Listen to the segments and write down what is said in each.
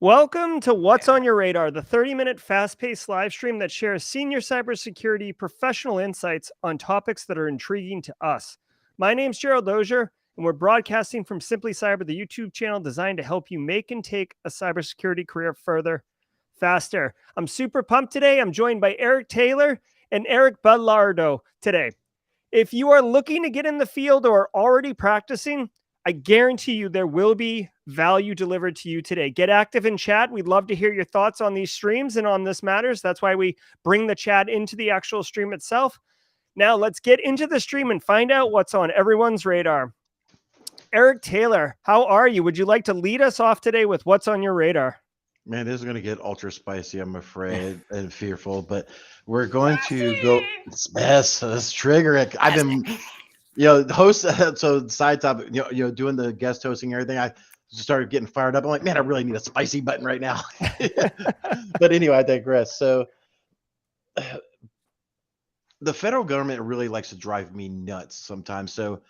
Welcome to What's on Your Radar, the 30-minute fast-paced live stream that shares senior cybersecurity professional insights on topics that are intriguing to us. My name's Gerald, and we're broadcasting from Simply Cyber, the YouTube channel designed to help you make and take a cybersecurity career further, faster. I'm super pumped today. I'm joined by Eric Taylor and Eric Bellardo today. If you are looking to get in the field or already practicing, I guarantee you there will be value delivered to you today. Get active in chat. We'd love to hear your thoughts on these streams and on this matters. That's why we bring the chat into the actual stream itself. Now let's get into the stream and find out what's on everyone's radar. Eric Taylor, how are you? Would you like to lead us off today with what's on your radar? Man, this is going to get ultra spicy, I'm afraid, and fearful, but we're going to go. Let's trigger it. I've been, host. So side topic, doing the guest hosting and everything. I just started getting fired up. I'm like, man, I really need a spicy button right now. But anyway, I digress. So the federal government really likes to drive me nuts sometimes. So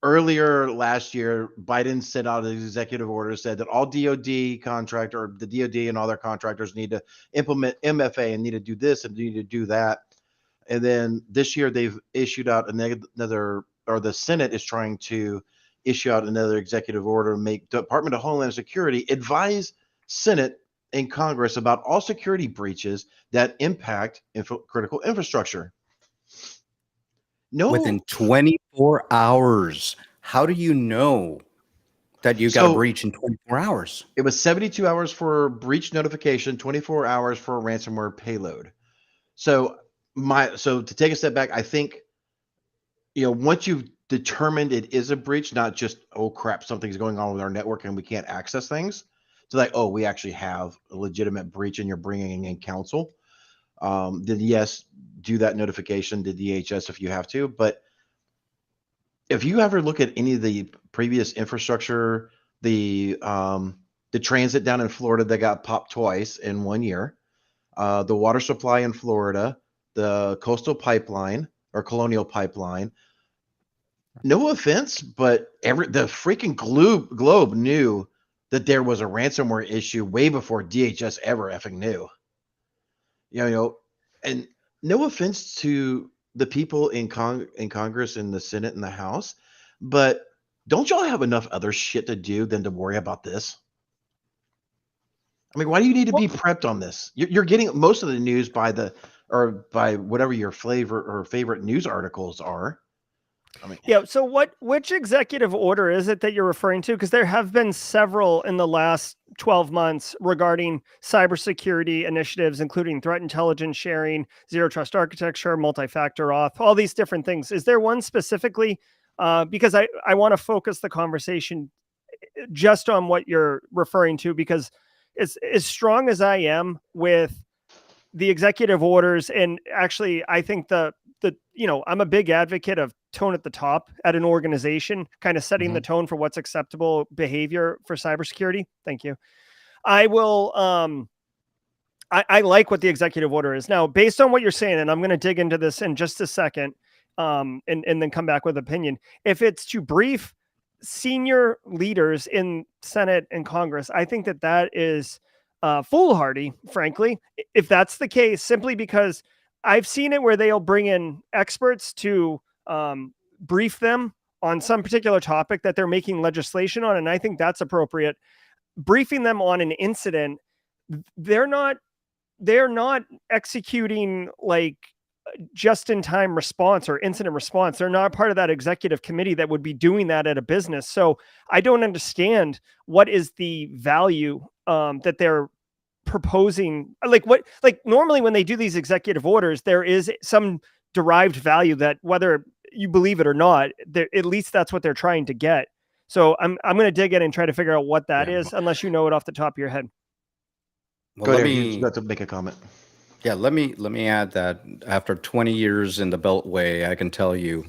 earlier last year, Biden sent out an executive order, said that all DoD contractor or the DoD and all their contractors need to implement MFA and need to do this and need to do that. And then this year they've issued out another, or the Senate is trying to issue out another executive order to make Department of Homeland Security advise Senate and Congress about all security breaches that impact critical infrastructure. No. Within 24 hours. How do you know that you got a breach in 24 hours? It was 72 hours for breach notification, 24 hours for a ransomware payload. So to take a step back, I think, once you've determined it is a breach, not just, oh crap, something's going on with our network and we can't access things. So like, oh, we actually have a legitimate breach and you're bringing in counsel. Then yes, do that notification to DHS if you have to. But if you ever look at any of the previous infrastructure, the transit down in Florida that got popped twice in 1 year, the water supply in Florida, the coastal pipeline or colonial pipeline, no offense, but the freaking globe knew that there was a ransomware issue way before DHS ever effing knew. And no offense to the people in Congress and the Senate and the House, but don't y'all have enough other shit to do than to worry about this? I mean, why do you need to be prepped on this? You're getting most of the news by whatever your favorite news articles are. Yeah. So which executive order is it that you're referring to? Because there have been several in the last 12 months regarding cybersecurity initiatives, including threat intelligence sharing, zero trust architecture, multi-factor auth, all these different things. Is there one specifically? Because I want to focus the conversation just on what you're referring to, because as strong as I am with the executive orders, and actually I think I'm a big advocate of tone at the top at an organization, kind of setting the tone for what's acceptable behavior for cybersecurity. Thank you. I will, I like what the executive order is. Now, based on what you're saying, and I'm going to dig into this in just a second, and then come back with opinion. If it's to brief senior leaders in Senate and Congress, I think that is foolhardy, frankly, if that's the case, simply because I've seen it where they'll bring in experts to brief them on some particular topic that they're making legislation on. And I think that's appropriate. Briefing them on an incident, they're not executing like just-in-time response or incident response. They're not part of that executive committee that would be doing that at a business. So I don't understand what is the value that they're proposing. Like normally when they do these executive orders, there is some derived value that, whether you believe it or not, at least that's what they're trying to get. So I'm going to dig in and try to figure out what that is, unless you know it off the top of your head. Well, go ahead. You got to make a comment. Yeah, let me add that after 20 years in the Beltway, I can tell you.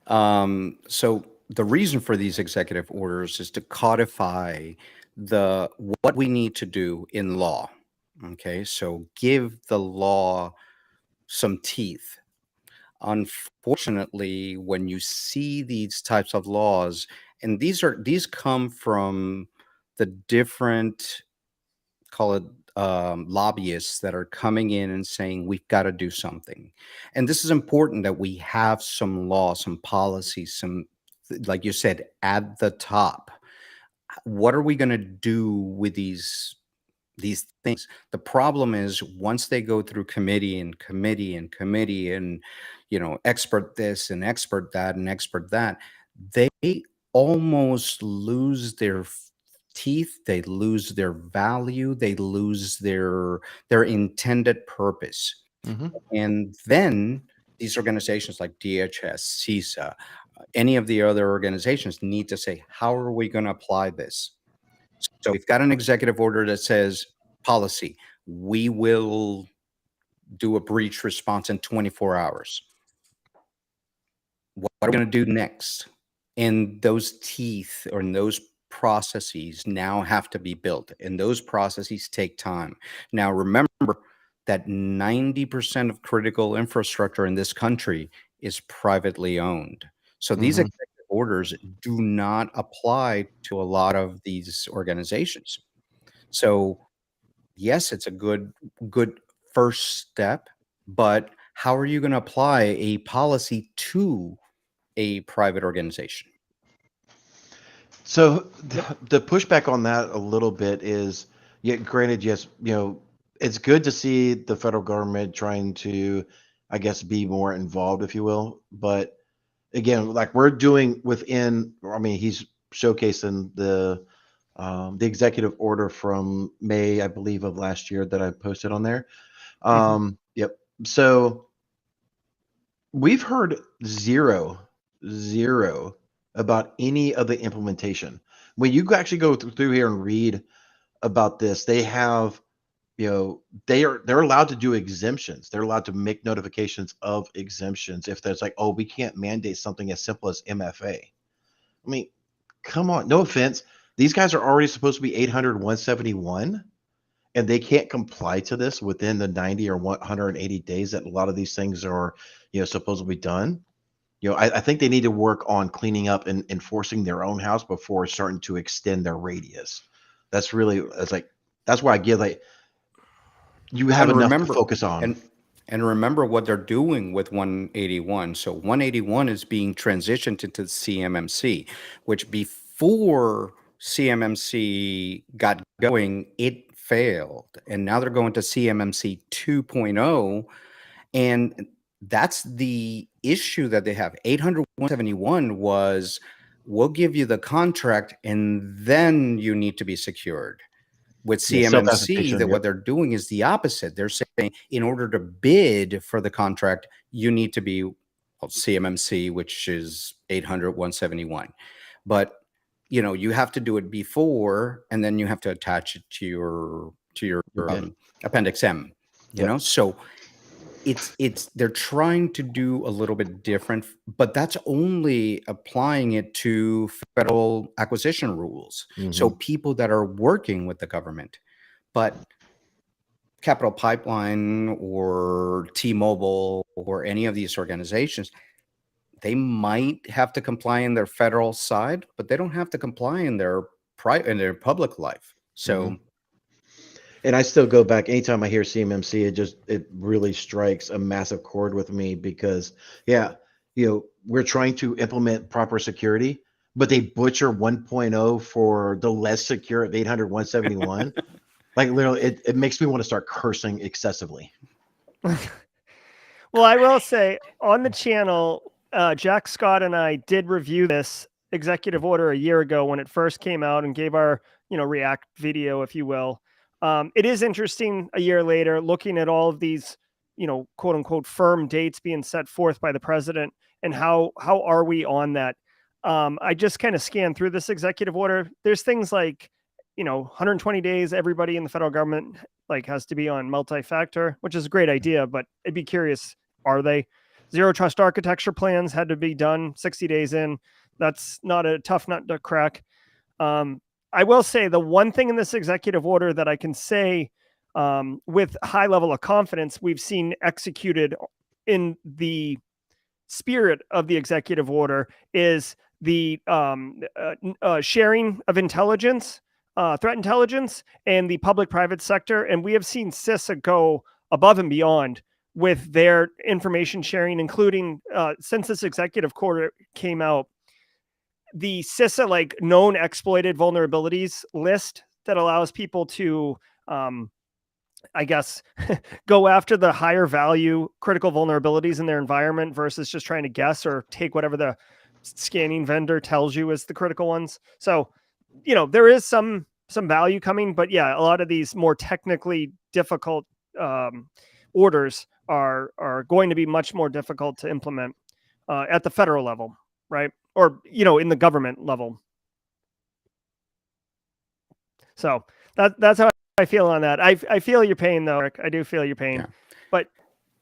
So the reason for these executive orders is to codify what we need to do in law. Okay, so give the law some teeth. Unfortunately, when you see these types of laws, and these come from the different call it lobbyists that are coming in and saying we've got to do something. And this is important that we have some law, some policy, some, like you said, at the top. What are we going to do with these things? The problem is once they go through committee and committee and committee and, expert this and expert that and expert that, they almost lose their teeth, they lose their value, they lose their intended purpose. Hmm. And then these organizations like DHS, CISA, any of the other organizations need to say, how are we going to apply this? So we've got an executive order that says policy, we will do a breach response in 24 hours. What are we going to do next? And those teeth or those processes now have to be built, and those processes take time. Now, remember that 90% of critical infrastructure in this country is privately owned. So these Hmm. executive orders do not apply to a lot of these organizations. So yes, it's a good first step, but how are you going to apply a policy to a private organization? So Yep. the pushback on that a little bit is, yeah, granted, yes, it's good to see the federal government trying to, I guess, be more involved, if you will. But again, like we're doing within, I mean, he's showcasing the executive order from May, I believe, of last year that I posted on there. Mhm. Yep. So we've heard zero about any of the implementation. When you actually go through here and read about this, they have, they're allowed to do exemptions. They're allowed to make notifications of exemptions if there's like, oh, we can't mandate something as simple as MFA. I mean, come on, no offense. These guys are already supposed to be 800, 171, and they can't comply to this within the 90 or 180 days that a lot of these things are, supposed to be done. I think they need to work on cleaning up and enforcing their own house before starting to extend their radius. That's like, that's why I give like, you have And enough to remember, focus on. and remember what they're doing with 181. So 181 is being transitioned into CMMC, which before CMMC got going, it failed. And now they're going to CMMC 2.0. And that's the issue that they have. 800 171 was, we'll give you the contract and then you need to be secured. With Yeah, CMMC, self-attestation. that what Yep. they're doing is the opposite. They're saying in order to bid for the contract, you need to be CMMC, which is 800 171. But you have to do it before, and then you have to attach it to your Your bid. Appendix M. Yep. So it's they're trying to do a little bit different, but that's only applying it to federal acquisition rules. So Hmm. people that are working with the government, but Capital Pipeline or T-Mobile or any of these organizations, they might have to comply in their federal side, but they don't have to comply in their public life. Hmm. So And I still go back anytime I hear CMMC, it really strikes a massive chord with me because, yeah, we're trying to implement proper security, but they butcher 1.0 for the less secure 800 171. Like literally, it makes me want to start cursing excessively. Well, I will say on the channel, Jack Scott and I did review this executive order a year ago when it first came out and gave our, react video, if you will. It is interesting a year later looking at all of these, quote unquote firm dates being set forth by the president and how are we on that? I just kind of scanned through this executive order. There's things like, 120 days, everybody in the federal government like has to be on multi-factor, which is a great idea, but I'd be curious, are they? Zero trust architecture plans had to be done 60 days in. That's not a tough nut to crack. I will say the one thing in this executive order that I can say with high level of confidence we've seen executed in the spirit of the executive order is the sharing of intelligence threat intelligence and the public-private sector, and we have seen CISA go above and beyond with their information sharing, including since this executive quarter came out, the CISA like known exploited vulnerabilities list that allows people to, I guess, go after the higher value critical vulnerabilities in their environment versus just trying to guess or take whatever the scanning vendor tells you is the critical ones. So, there is some value coming, but yeah, a lot of these more technically difficult orders are going to be much more difficult to implement at the federal level, right? Or in the government level. So that's how I feel on that. I feel your pain though, Eric. I do feel your pain, but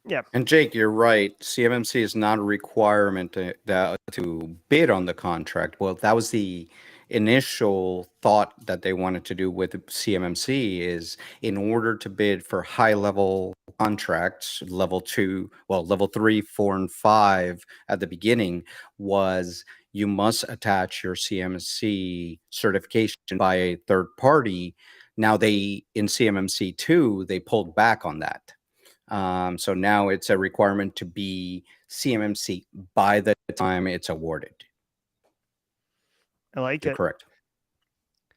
yeah. And Jake, you're right. CMMC is not a requirement to bid on the contract. Well, that was the initial thought that they wanted to do with CMMC is in order to bid for high level contracts, level 2, level 3, 4, and 5 at the beginning was you must attach your CMMC certification by a third party. Now in CMMC 2, they pulled back on that. So now it's a requirement to be CMMC by the time it's awarded. I like You're it. correct.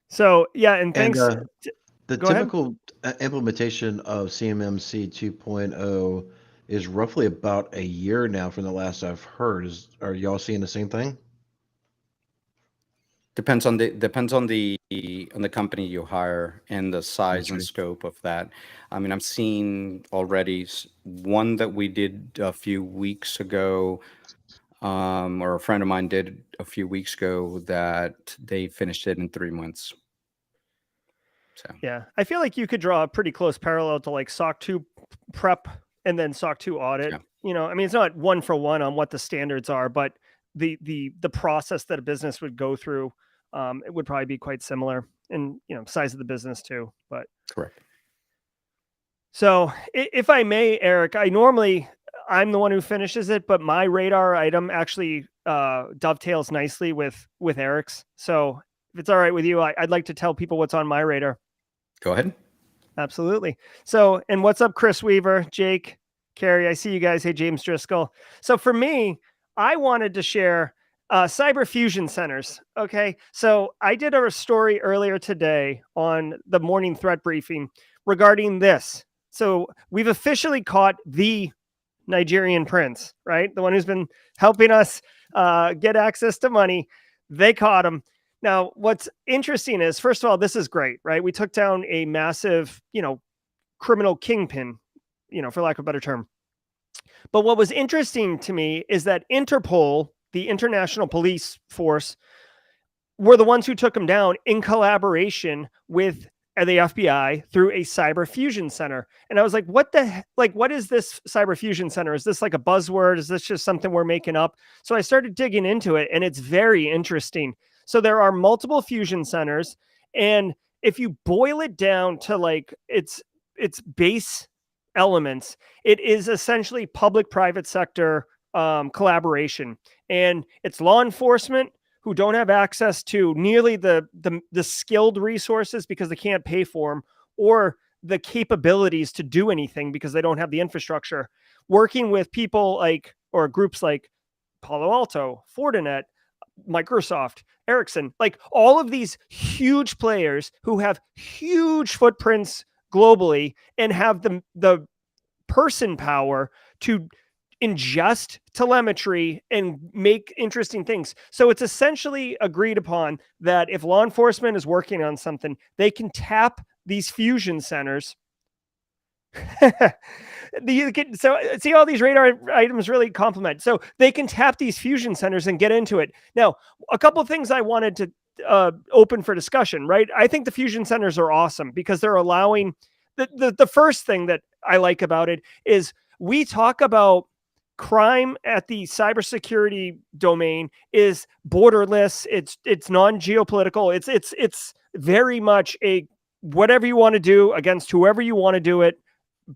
So yeah, and thanks. The Go ahead. typical implementation of CMMC 2.0 is roughly about a year now from the last I've heard. Are y'all seeing the same thing? Depends on the company you hire and the size and scope of that. I mean, I'm seeing already one that we did a few weeks ago, or a friend of mine did a few weeks ago, that they finished it in 3 months. So yeah, I feel like you could draw a pretty close parallel to like SOC 2 prep and then SOC 2 audit. Yeah. I mean, it's not one for one on what the standards are, but the process that a business would go through, it would probably be quite similar, and size of the business too. But correct. So if I may, Eric, I'm the one who finishes it, but my radar item actually dovetails nicely with Eric's. So if it's all right with you, I'd like to tell people what's on my radar. Go ahead. Absolutely. So, and what's up, Chris Weaver, Jake, Carrie? I see you guys. Hey, James Driscoll. So for me, I wanted to share cyber fusion centers. Okay. So I did a story earlier today on the morning threat briefing regarding this. So we've officially caught the Nigerian prince, right? The one who's been helping us get access to money. They caught him. Now, what's interesting is, first of all, this is great, right? We took down a massive, criminal kingpin, for lack of a better term. But what was interesting to me is that Interpol, the International Police Force, were the ones who took him down in collaboration with the FBI through a cyber fusion center. And I was like, what is this cyber fusion center? Is this like a buzzword? Is this just something we're making up? So I started digging into it, and it's very interesting. So there are multiple fusion centers, and if you boil it down to like its base elements, it is essentially public-private sector collaboration, and it's law enforcement who don't have access to nearly the skilled resources because they can't pay for them, or the capabilities to do anything because they don't have the infrastructure, working with people like, or groups like Palo Alto, Fortinet, Microsoft, Ericsson, like all of these huge players who have huge footprints globally and have the person power to ingest telemetry and make interesting things. So it's essentially agreed upon that if law enforcement is working on something, they can tap these fusion centers. So see, all these radar items really complement. So they can tap these fusion centers and get into it. Now, a couple of things I wanted to open for discussion, right? I think the fusion centers are awesome because they're allowing the first thing that I like about it is we talk about crime at the cybersecurity domain is borderless. It's non-geopolitical. It's very much a whatever you want to do against whoever you want to do it.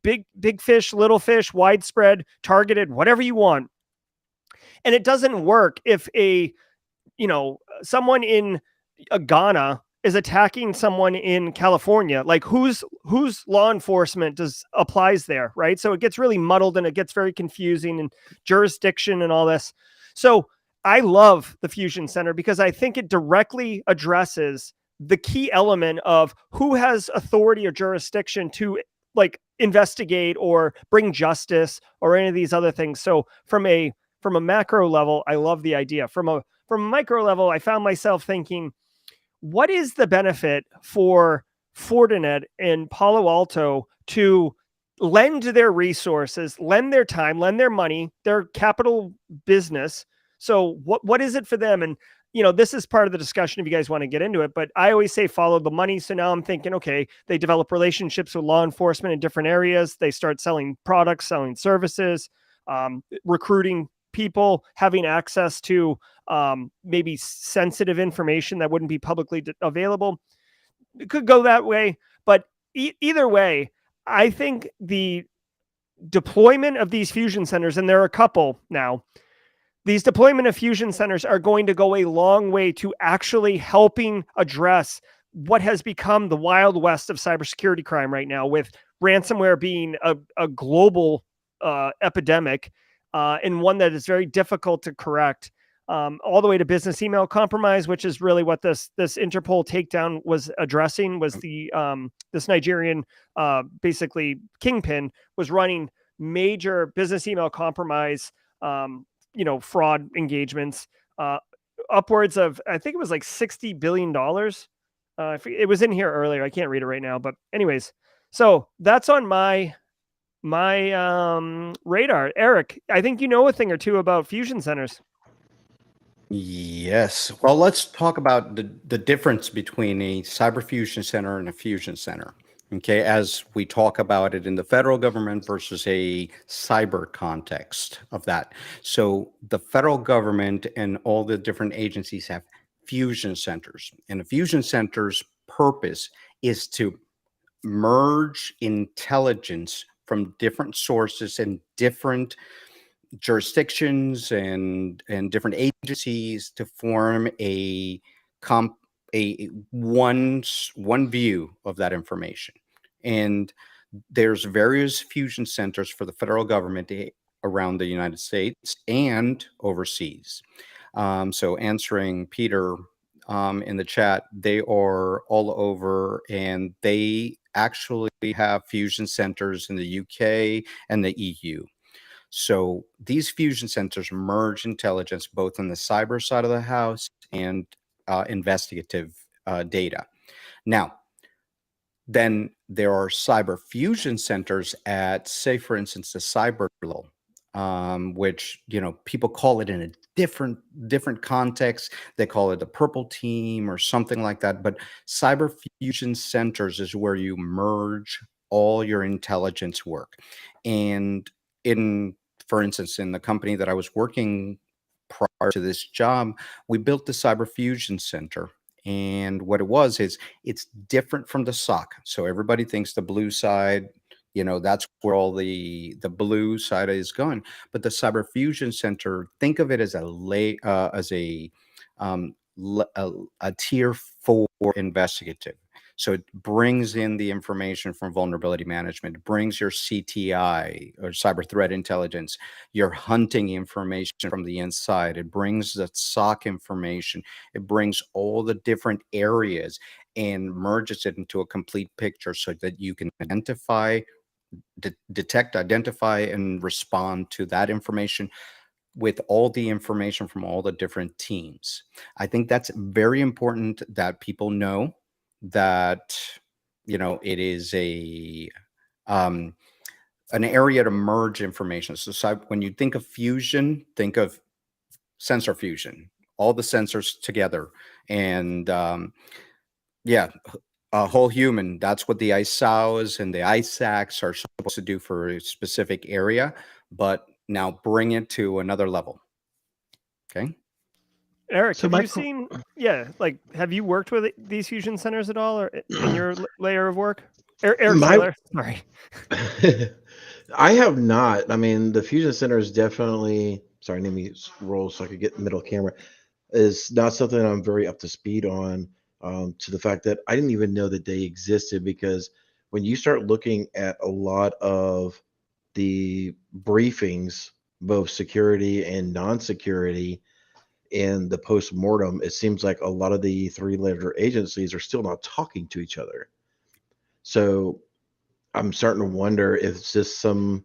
Big fish, little fish, widespread, targeted, whatever you want. And it doesn't work if someone in Ghana is attacking someone in California, like whose law enforcement applies there, right? So it gets really muddled and it gets very confusing and jurisdiction and all this. So I love the Fusion Center because I think it directly addresses the key element of who has authority or jurisdiction to like investigate or bring justice or any of these other things. So from a macro level, I love the idea. From a micro level, I found myself thinking, what is the benefit for Fortinet and Palo Alto to lend their resources, lend their time, lend their money, their capital business? So what is it for them? And this is part of the discussion if you guys want to get into it, but I always say follow the money. So now I'm thinking, okay, they develop relationships with law enforcement in different areas. They start selling products, selling services, recruiting people, having access to maybe sensitive information that wouldn't be publicly available. It could go that way, but either way, I think the deployment of these fusion centers, and there are a couple now, these deployment of fusion centers are going to go a long way to actually helping address what has become the Wild West of cybersecurity crime right now, with ransomware being a global epidemic, and one that is very difficult to correct, all the way to business email compromise, which is really what this Interpol takedown was addressing. Was the this Nigerian basically kingpin was running major business email compromise, fraud engagements, upwards of, I think it was like $60 billion. It was in here earlier. I can't read it right now, but anyways, so that's on my radar. Eric, I think you know a thing or two about fusion centers. Yes. Well, let's talk about the difference between a cyber fusion center and a fusion center. Okay, as we talk about it in the federal government versus a cyber context of that. So the federal government and all the different agencies have fusion centers, and the fusion center's purpose is to merge intelligence from different sources and different jurisdictions and different agencies to form a one view of that information. And there's various fusion centers for the federal government around the United States and overseas. So answering Peter in the chat, they are all over, and they actually have fusion centers in the UK and the EU. So these fusion centers merge intelligence both on the cyber side of the house and investigative data. Now, then there are cyber fusion centers at, say, for instance, the cyber level, which people call it in a different context. They call it the purple team or something like that. But cyber fusion centers is where you merge all your intelligence work. And for instance, in the company that I was working prior to this job, we built the Cyber Fusion Center. And what it was is it's different from the SOC. So everybody thinks the blue side, that's where all the blue side is going. But the Cyber Fusion Center, think of it as a tier 4 investigative. So it brings in the information from vulnerability management. It brings your CTI or cyber threat intelligence, your hunting information from the inside. It brings the SOC information. It brings all the different areas and merges it into a complete picture so that you can identify, detect, identify, and respond to that information with all the information from all the different teams. I think that's very important that people know that it is an area to merge information. So when you think of fusion, think of sensor fusion, all the sensors together, and a whole human. That's what the ISAOs and the ISACs are supposed to do for a specific area, but now bring it to another level. Okay. Eric, so have you seen, have you worked with these fusion centers at all, or in your layer of work? Eric Taylor, sorry. I have not. I mean, the fusion center is definitely, sorry, let me roll so I could get middle camera, is not something I'm very up to speed on. to the fact that I didn't even know that they existed, because when you start looking at a lot of the briefings, both security and non-security, in the post-mortem, it seems like a lot of the three-letter agencies are still not talking to each other. So I'm starting to wonder if it's just some,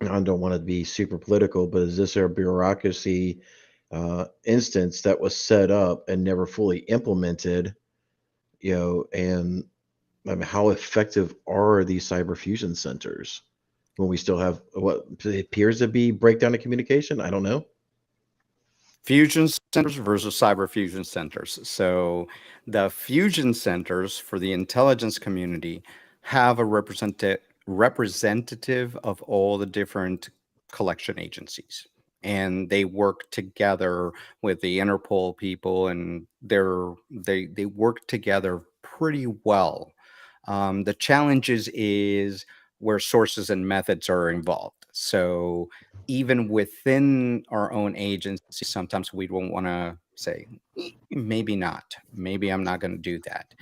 I don't want to be super political, but is this a bureaucracy instance that was set up and never fully implemented? And I mean, how effective are these cyber fusion centers when we still have what appears to be breakdown of communication? I don't know. Fusion centers versus cyber fusion centers. So the fusion centers for the intelligence community have a representative of all the different collection agencies. And they work together with the Interpol people, and they work together pretty well. The challenges is where sources and methods are involved. So even within our own agency, sometimes we don't want to say, maybe not. Maybe I'm not going to do that."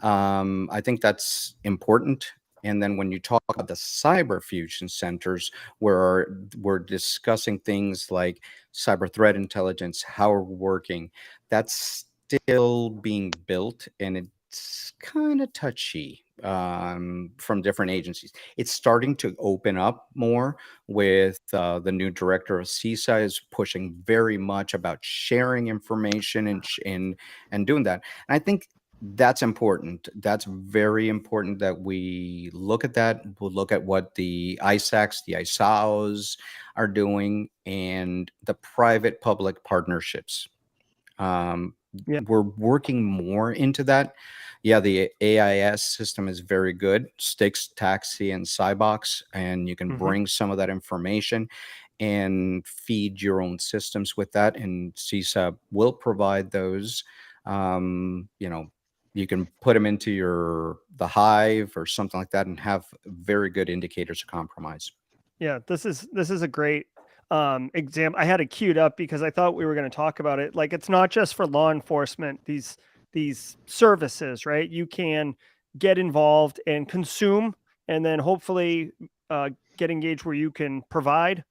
I think that's important. And then when you talk about the cyber fusion centers, where we're discussing things like cyber threat intelligence, how we're working, that's still being built, and it's kind of touchy from different agencies. It's starting to open up more with the new director of CISA is pushing very much about sharing information and doing that. And I think that's important. That's very important that we look at that. We'll look at what the ISACs, the ISAOs are doing, and the private public partnerships. Um, Yeah. we're working more into that. Yeah, the AIS system is very good. Stix, Taxi, and Cybox, and you can Hmm. bring some of that information and feed your own systems with that. And CISA will provide those. You know, you can put them into the Hive or something like that, and have very good indicators of compromise. Yeah, this is a great example. I had it queued up because I thought we were going to talk about it. Like, it's not just for law enforcement, these services, right? You can get involved and consume, and then hopefully get engaged where you can provide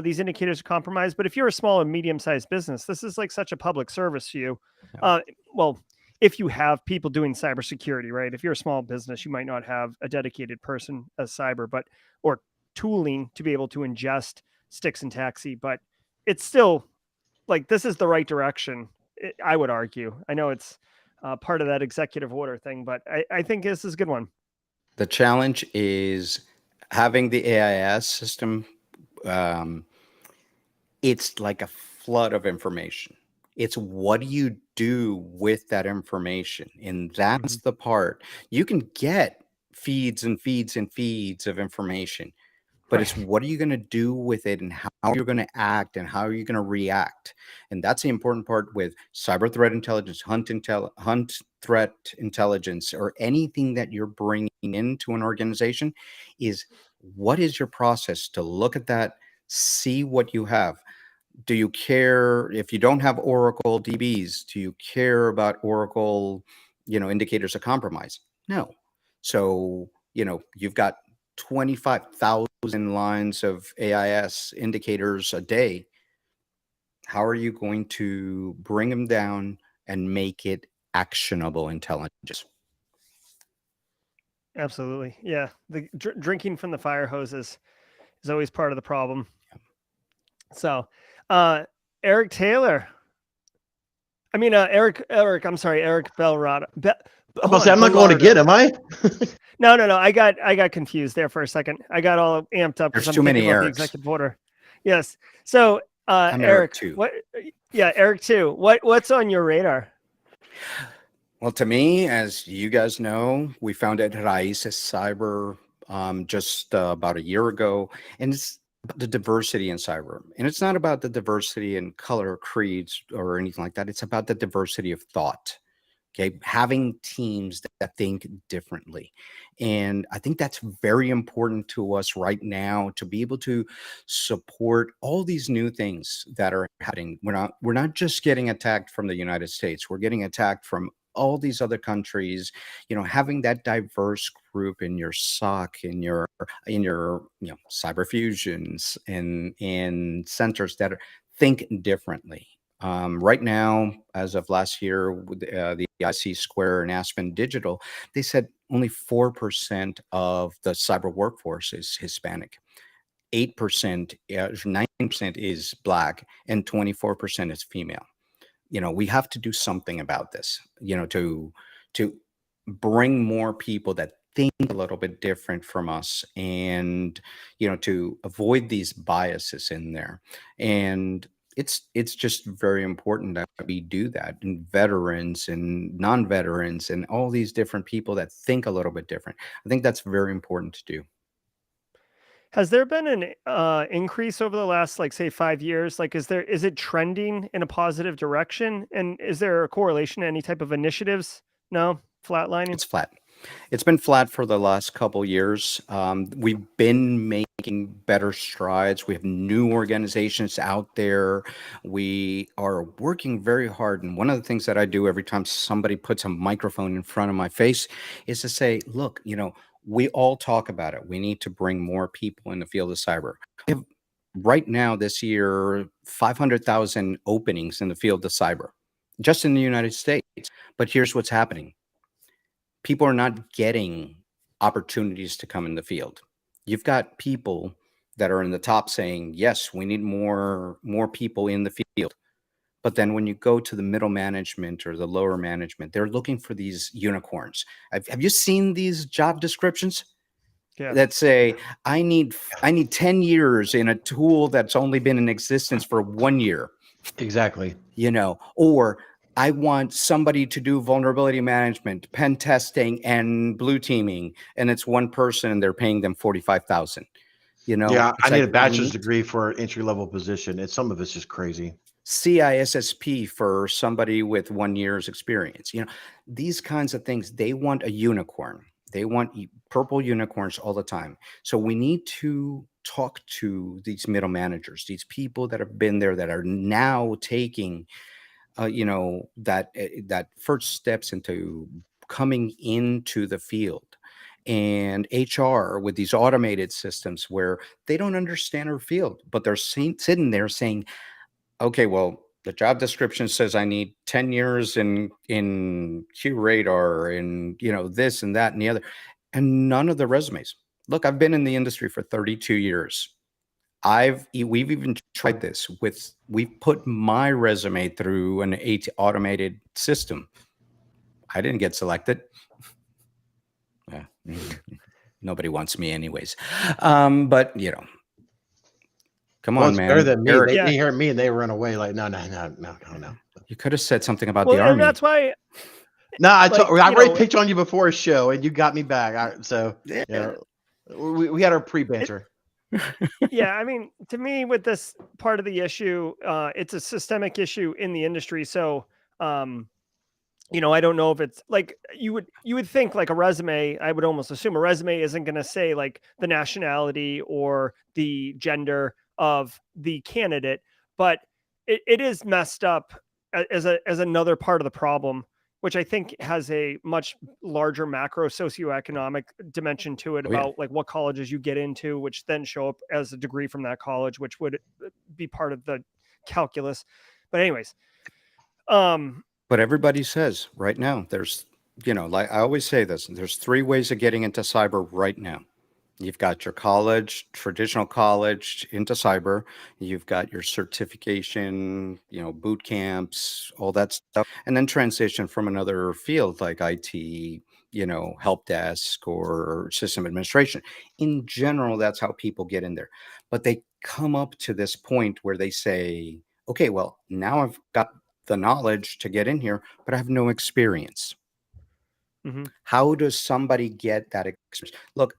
these indicators of compromise. But if you're a small and medium-sized business, this is like such a public service to you. Yeah. Well, if you have people doing cybersecurity, right? If you're a small business, you might not have a dedicated person as cyber, but or tooling to be able to ingest Stix and Taxi, but it's still like, this is the right direction. I would argue. I know it's part of that executive order thing, but I think this is a good one. The challenge is having the AIS system. Um, it's like a flood of information. It's what do you do with that information? And that's Mhm. the part. You can get feeds and feeds and feeds of information, but it's Right. what are you going to do with it, and how you're going to act, and how you're going to react. And that's the important part with cyber threat intelligence, hunt threat intelligence, or anything that you're bringing into an organization, is what is your process to look at that, see what you have. Do you care if you don't have Oracle DBs? Do you care about Oracle, indicators of compromise? No. So, you've got 25,000 lines of AIS indicators a day. How are you going to bring them down and make it actionable intelligence? Absolutely. Yeah. The drinking from the fire hoses is always part of the problem. So, Eric Taylor. I mean, Eric, I'm sorry, Eric Belrado. I'm about to say, I'm not going to get, am I? No. I got confused there for a second. I got all amped up because There's I'm too many thinking about the Erics. executive order. Yes. So, I'm Eric, too. what? Yeah, Eric too. What's on your radar? Well, to me, as you guys know, we founded Raíces Cyber just about a year ago, and it's about the diversity in cyber. And it's not about the diversity in color, creeds, or anything like that. It's about the diversity of thought. Okay, having teams that think differently. And I think that's very important to us right now, to be able to support all these new things that are happening. We're not just getting attacked from the United States. We're getting attacked from all these other countries, having that diverse group in your SOC, in your cyber fusions and centers that think differently. Right now, as of last year, with the IC Square and Aspen Digital, they said only 4% of the cyber workforce is Hispanic. 8%, 9% is Black, and 24% is female. We have to do something about this, to bring more people that think a little bit different from us, and to avoid these biases in there. And it's just very important that we do that, and veterans and non-veterans and all these different people that think a little bit different. I think that's very important to do. Has there been an increase over the last, like, say, 5 years? Like, is it trending in a positive direction? And is there a correlation to any type of initiatives? No, flatlining. It's flat. It's been flat for the last couple years. We've been making better strides. We have new organizations out there. We are working very hard. And one of the things that I do every time somebody puts a microphone in front of my face is to say, look, we all talk about it. We need to bring more people in the field of cyber. We have, right now, this year, 500,000 openings in the field of cyber, just in the United States. But here's what's happening. People are not getting opportunities to come in the field. You've got people that are in the top saying, yes, we need more people in the field. But then when you go to the middle management or the lower management, they're looking for these unicorns. Have you seen these job descriptions Yeah. that say, I need 10 years in a tool that's only been in existence for 1 year? Exactly. Or I want somebody to do vulnerability management, pen testing, and blue teaming, and it's one person and they're paying them $45,000. Yeah, it's I need a like, bachelor's degree for an entry-level position. And some of it's just crazy. CISSP for somebody with 1 year's experience. These kinds of things, they want a unicorn. They want purple unicorns all the time. So we need to talk to these middle managers, these people that have been there, that are now taking that first steps into coming into the field, and HR with these automated systems where they don't understand our field, but they're sitting there saying, okay, well, the job description says I need 10 years in Q radar and this and that and the other, and none of the resumes. Look, I've been in the industry for 32 years. We've even tried this we've put my resume through an automated system. I didn't get selected. Yeah, nobody wants me anyways. But come Well, on, it's man. better than me. Eric, They heard me and they run away like, no. you could have said something about Well, the Army. and that's why. No, I already know, picked on you before a show and you got me back. We had our pre-banter. Yeah, I mean, to me, with this part of the issue, it's a systemic issue in the industry. So, I don't know if it's like you would think like a resume. I would almost assume a resume isn't going to say like the nationality or the gender of the candidate, but it is messed up as another part of the problem, which I think has a much larger macro socioeconomic dimension to it, Oh, yeah. about like what colleges you get into, which then show up as a degree from that college, which would be part of the calculus. But anyways, But everybody says right now, there's, like I always say this, there's 3 ways of getting into cyber right now. You've got your college, traditional college into cyber. You've got your certification, boot camps, all that stuff, and then transition from another field like IT, help desk or system administration. In general, that's how people get in there. But they come up to this point where they say, okay, well, now I've got the knowledge to get in here, but I have no experience. mm-hmm. How does somebody get that experience? Look,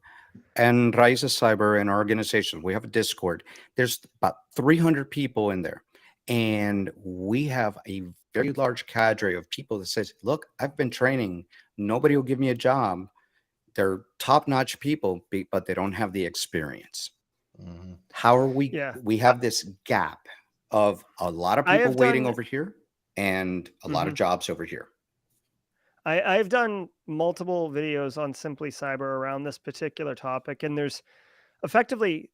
and Raíces Cyber, in our organization, we have a Discord. There's about 300 people in there. And we have a very large cadre of people that says, look, I've been training. Nobody will give me a job. They're top-notch people, but they don't have the experience. Mm-hmm. How are we? Yeah. We have this gap of a lot of people waiting over here and a lot of Mm-hmm. jobs over here. I've done multiple videos on Simply Cyber around this particular topic, and there's effectively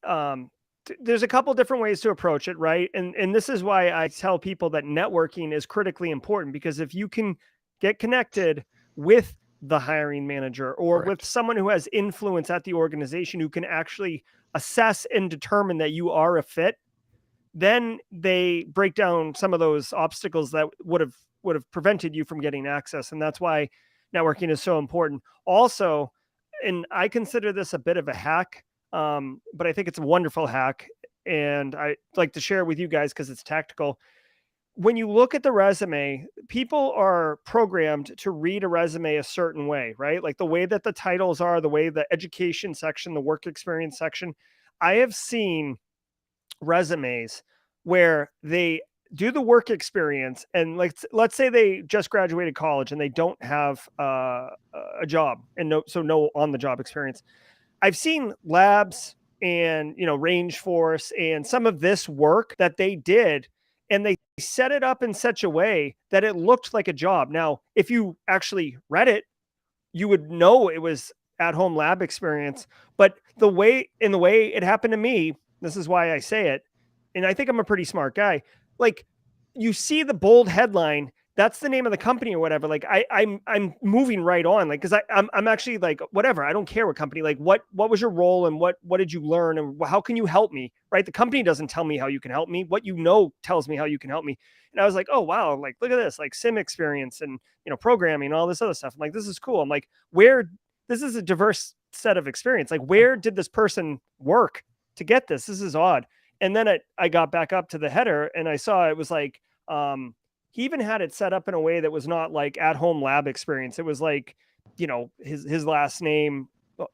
there's a couple different ways to approach it, right? And this is why I tell people that networking is critically important, because if you can get connected with the hiring manager or with Correct. someone who has influence at the organization who can actually assess and determine that you are a fit, then they break down some of those obstacles that would have prevented you from getting access. And that's why networking is so important. Also, and I consider this a bit of a hack, but I think it's a wonderful hack, and I like to share it with you guys because it's tactical. When you look at the resume, people are programmed to read a resume a certain way, right? Like the way that the titles are, the way the education section, the work experience section. I have seen resumes where they do the work experience, and like let's say they just graduated college and they don't have a job and no on the job experience. I've seen labs and range force and some of this work that they did, and they set it up in such a way that it looked like a job. Now if you actually read it, you would know it was at home lab experience. But the way it happened to me, this is why I say it, and I think I'm a pretty smart guy. Like, you see the bold headline, that's the name of the company or whatever. Like I'm moving right on, like, because I'm actually like, whatever, I don't care what company. Like, what was your role, and what did you learn, and how can you help me? Right? The company doesn't tell me how you can help me. What tells me how you can help me. And I was like, oh wow, like look at this, like sim experience and programming, all this other stuff. I'm like, this is cool. I'm like, where this is a diverse set of experience. Like, where did this person work to get this? This is odd. And then I got back up to the header and I saw it was like, he even had it set up in a way that was not like at home lab experience. It was like, his last name,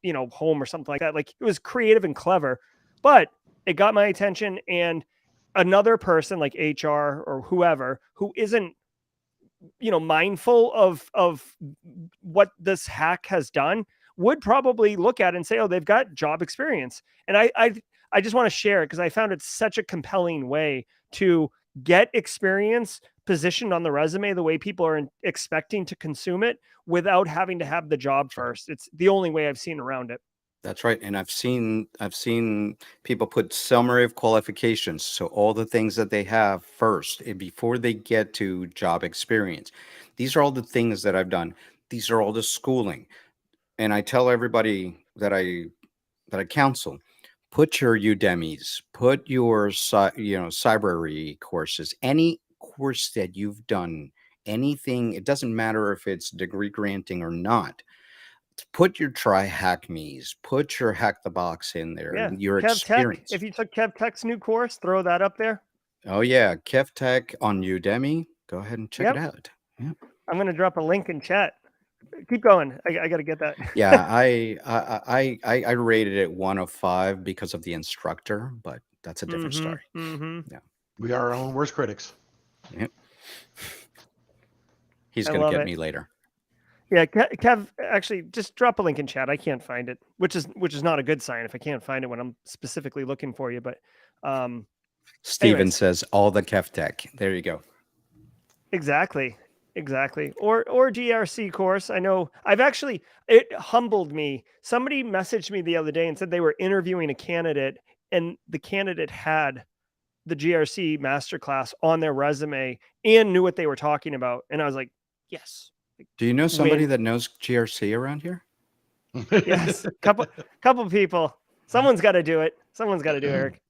home or something like that. Like, it was creative and clever, but it got my attention. And another person like HR or whoever who isn't mindful of what this hack has done would probably look at it and say, oh, they've got job experience. And I just want to share it because I found it such a compelling way to get experience positioned on the resume the way people are expecting to consume it without having to have the job first. It's the only way I've seen around it. That's right. And I've seen people put summary of qualifications. So all the things that they have first before they get to job experience. These are all the things that I've done. These are all the schooling. And I tell everybody that I counsel, put your Udemy's, put your cybery courses, any course that you've done, anything, it doesn't matter if it's degree granting or not. Put your try hack me's, put your hack the box in there, Yeah. and your Kev Tech. experience. If you took Kev Tech's new course, throw that up there. Oh yeah, Kev Tech on Udemy. Go ahead and check it out. Yeah. I'm going to drop a link in chat. Keep going. I got to get that. Yeah, I rated it 1 of 5 because of the instructor, but that's a different story. Yeah. We are our own worst critics. Yep. He's I going to love get it. me later. Yeah, Kev, actually, just drop a link in chat. I can't find it, which is not a good sign if I can't find it when I'm specifically looking for you. But Steven anyways. says all the Kev Tech. There you go. Exactly. Or GRC course. I know it humbled me. Somebody messaged me the other day and said they were interviewing a candidate and the candidate had the GRC masterclass on their resume and knew what they were talking about. And I was like, yes. Do you know somebody Win. that knows GRC around here? Yes. Couple people. Someone's got to do it. Someone's got to do it, Eric.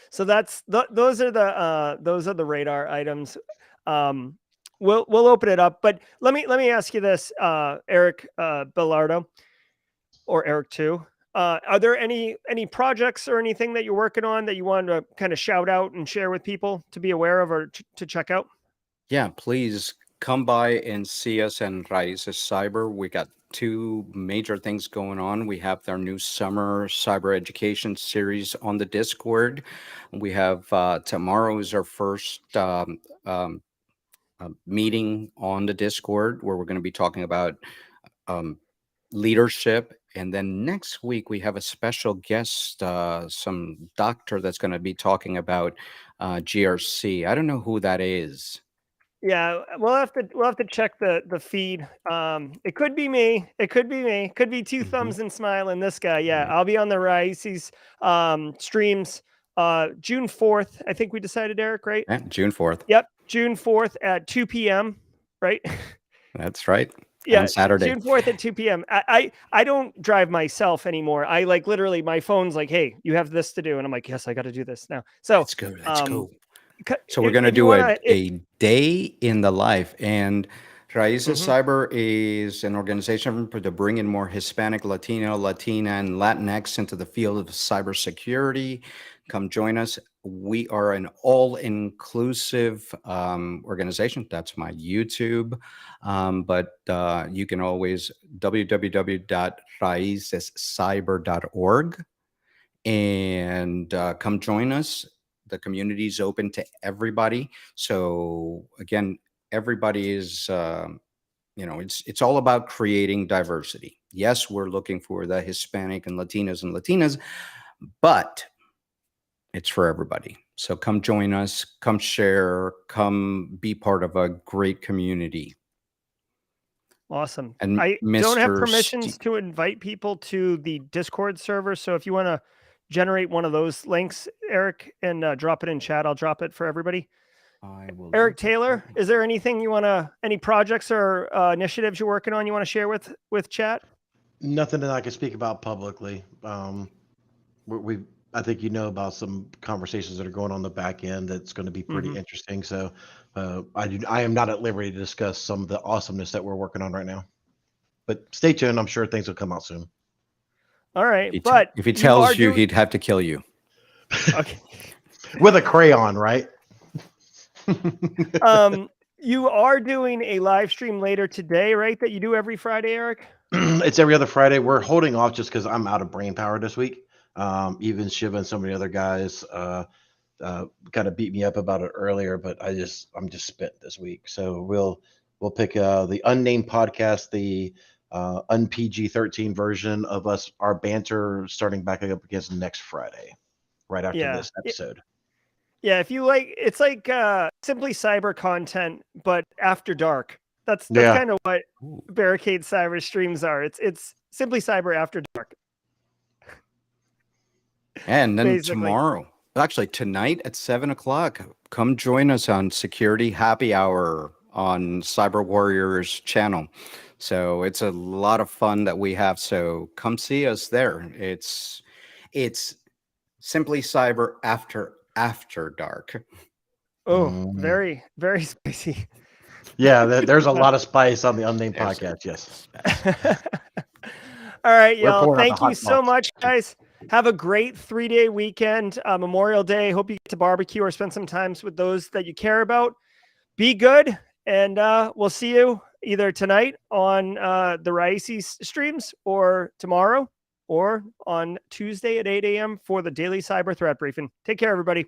So those are the radar items. We'll open it up, but let me ask you this, Eric Bellardo, or Eric too. Are there any projects or anything that you're working on that you want to kind of shout out and share with people to be aware of or to check out? Yeah, please come by and see us in Raíces Cyber. We got 2 major things going on. We have our new summer cyber education series on the Discord. We have tomorrow is our first meeting on the Discord where we're going to be talking about leadership. And then next week we have a special guest, some doctor that's going to be talking about GRC. I don't know who that is. Yeah, we'll have to check the feed. It could be me. It could be me. Could be two Mhm. thumbs and smiling. This guy. Yeah, Right. I'll be on the Rice's streams. June 4th. I think we decided, Eric. Right? Yeah, June 4th. Yep. June 4th at 2 p.m. Right? That's right. Yeah, And Saturday. June 4th at 2 p.m. I don't drive myself anymore. I like literally my phone's like, hey, you have this to do, and I'm like, yes, I got to do this now. So Let's go. Let's um, go. So we're going to if you do wanna, a day in the life. And Raíces mhm. Cyber is an organization to bring in more Hispanic, Latino, Latina, and Latinx into the field of cybersecurity. Come join us. We are an all-inclusive organization. That's my YouTube. But you can always www.raicescyber.org and come join us. The community is open to everybody. So again, everybody is, it's all about creating diversity. Yes, we're looking for the Hispanic and Latinas, but it's for everybody. So come join us, come share, come be part of a great community. Awesome. And I don't have Mr. permissions to invite people to the Discord server, so if you want to generate one of those links, Eric, and drop it in chat, I'll drop it for everybody. I will Eric do that. Taylor, is there anything you want to, any projects or initiatives you're working on you want to share with chat? Nothing that I can speak about publicly. We I think you know about some conversations that are going on the back end that's going to be pretty Mhm. interesting. So I am not at liberty to discuss some of the awesomeness that we're working on right now. But stay tuned. I'm sure things will come out soon. All right, If but he you are tells you, doing he'd have to kill you. okay. With a crayon, right? You are doing a live stream later today, right? That you do every Friday, Eric? It's every other Friday. We're holding off just because I'm out of brain power this week. Even Shiva and so many other guys kind of beat me up about it earlier, but I'm just spent this week. So we'll pick the unnamed podcast, the unPG 13 version of our banter starting back up against next Friday, right after Yeah. this episode. Yeah, if you like, it's like simply cyber content, but after dark. That's Yeah. kind of what Ooh. Barricade Cyber streams are. It's simply cyber after dark, And then basically. tomorrow, actually tonight at 7 o'clock, come join us on Security Happy Hour on Cyber Warriors channel. So it's a lot of fun that we have. So come see us there. It's simply cyber after dark. Oh, Mm. very, very spicy. Yeah, there's a lot of spice on the unnamed There's podcast. Yes. All right, We're y'all. pouring out the Thank you hot so sauce. much, guys. Have a great 3-day weekend, Memorial Day. Hope you get to barbecue or spend some time with those that you care about. Be good, and we'll see you either tonight on the Raíces streams or tomorrow or on Tuesday at 8 a.m. for the daily cyber threat briefing. Take care, everybody.